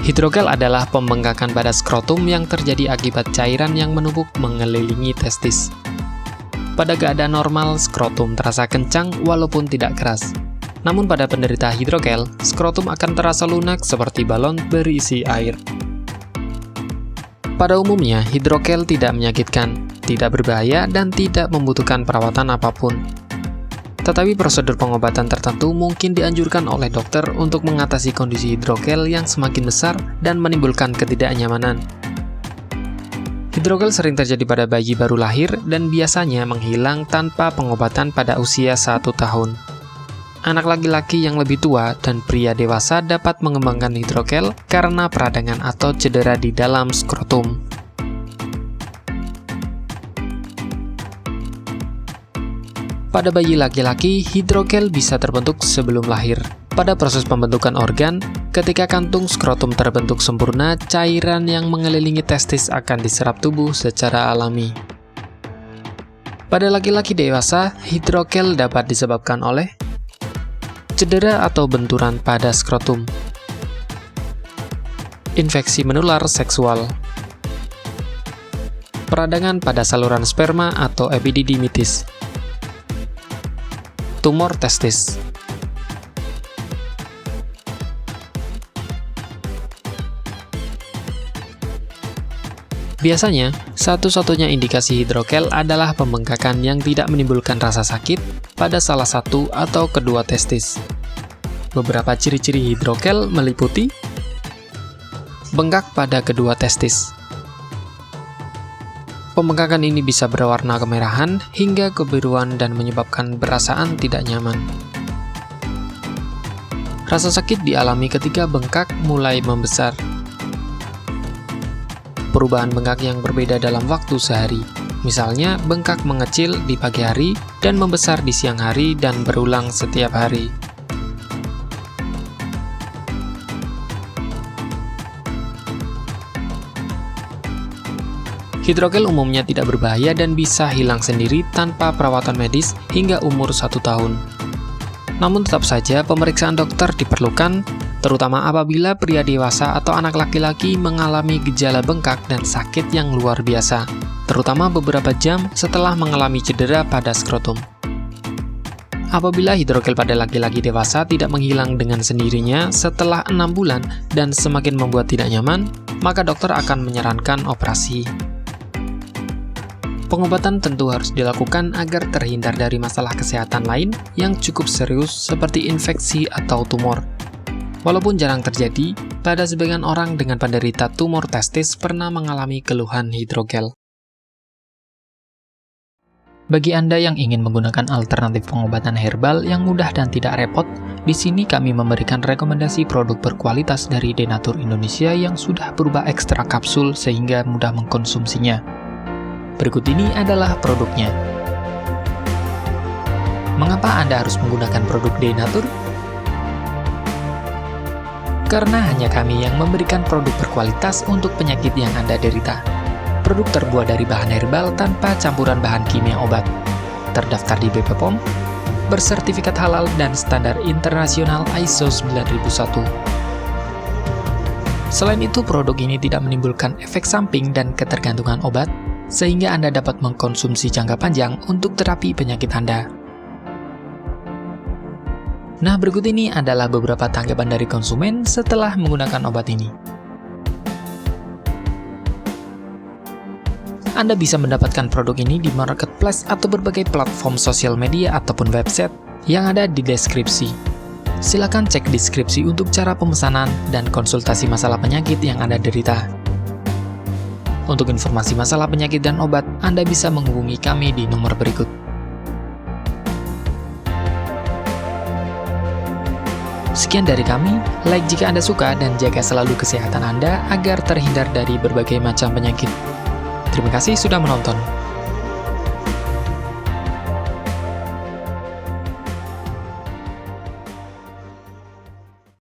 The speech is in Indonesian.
Hidrogel adalah pembengkakan pada skrotum yang terjadi akibat cairan yang menumpuk mengelilingi testis. Pada keadaan normal, skrotum terasa kencang walaupun tidak keras. Namun pada penderita hidrogel, skrotum akan terasa lunak seperti balon berisi air. Pada umumnya, hidrogel tidak menyakitkan, tidak berbahaya, dan tidak membutuhkan perawatan apapun. Tetapi prosedur pengobatan tertentu mungkin dianjurkan oleh dokter untuk mengatasi kondisi hidrogel yang semakin besar dan menimbulkan ketidaknyamanan. Hidrogel sering terjadi pada bayi baru lahir dan biasanya menghilang tanpa pengobatan pada usia 1 tahun. Anak laki-laki yang lebih tua dan pria dewasa dapat mengembangkan hidrogel karena peradangan atau cedera di dalam skrotum. Pada bayi laki-laki, hidrogel bisa terbentuk sebelum lahir. Pada proses pembentukan organ, ketika kantung skrotum terbentuk sempurna, cairan yang mengelilingi testis akan diserap tubuh secara alami. Pada laki-laki dewasa, hidrogel dapat disebabkan oleh cedera atau benturan pada skrotum, infeksi menular seksual, peradangan pada saluran sperma atau epididymitis, tumor testis. Biasanya, satu-satunya indikasi hidrogel adalah pembengkakan yang tidak menimbulkan rasa sakit pada salah satu atau kedua testis. Beberapa ciri-ciri hidrogel meliputi bengkak pada kedua testis. Pembengkakan ini bisa berwarna kemerahan hingga kebiruan dan menyebabkan perasaan tidak nyaman. Rasa sakit dialami ketika bengkak mulai membesar. Perubahan bengkak yang berbeda dalam waktu sehari. Misalnya, bengkak mengecil di pagi hari dan membesar di siang hari dan berulang setiap hari. Hidrogel umumnya tidak berbahaya dan bisa hilang sendiri tanpa perawatan medis hingga umur 1 tahun. Namun tetap saja pemeriksaan dokter diperlukan, terutama apabila pria dewasa atau anak laki-laki mengalami gejala bengkak dan sakit yang luar biasa, terutama beberapa jam setelah mengalami cedera pada skrotum. Apabila hidrogel pada laki-laki dewasa tidak menghilang dengan sendirinya setelah 6 bulan dan semakin membuat tidak nyaman, maka dokter akan menyarankan operasi. Pengobatan tentu harus dilakukan agar terhindar dari masalah kesehatan lain yang cukup serius seperti infeksi atau tumor. Walaupun jarang terjadi, pada sebagian orang dengan penderita tumor testis pernah mengalami keluhan hidrogel. Bagi Anda yang ingin menggunakan alternatif pengobatan herbal yang mudah dan tidak repot, di sini kami memberikan rekomendasi produk berkualitas dari Denatur Indonesia yang sudah berubah ekstrak kapsul sehingga mudah mengkonsumsinya. Berikut ini adalah produknya. Mengapa Anda harus menggunakan produk Denatur? Karena hanya kami yang memberikan produk berkualitas untuk penyakit yang Anda derita. Produk terbuat dari bahan herbal tanpa campuran bahan kimia obat. Terdaftar di BP POM, bersertifikat halal dan standar internasional ISO 9001. Selain itu, produk ini tidak menimbulkan efek samping dan ketergantungan obat, sehingga Anda dapat mengkonsumsi jangka panjang untuk terapi penyakit Anda. Nah, berikut ini adalah beberapa tanggapan dari konsumen setelah menggunakan obat ini. Anda bisa mendapatkan produk ini di marketplace atau berbagai platform sosial media ataupun website yang ada di deskripsi. Silakan cek deskripsi untuk cara pemesanan dan konsultasi masalah penyakit yang Anda derita. Untuk informasi masalah penyakit dan obat, Anda bisa menghubungi kami di nomor berikut. Sekian dari kami, like jika Anda suka dan jaga selalu kesehatan Anda agar terhindar dari berbagai macam penyakit. Terima kasih sudah menonton.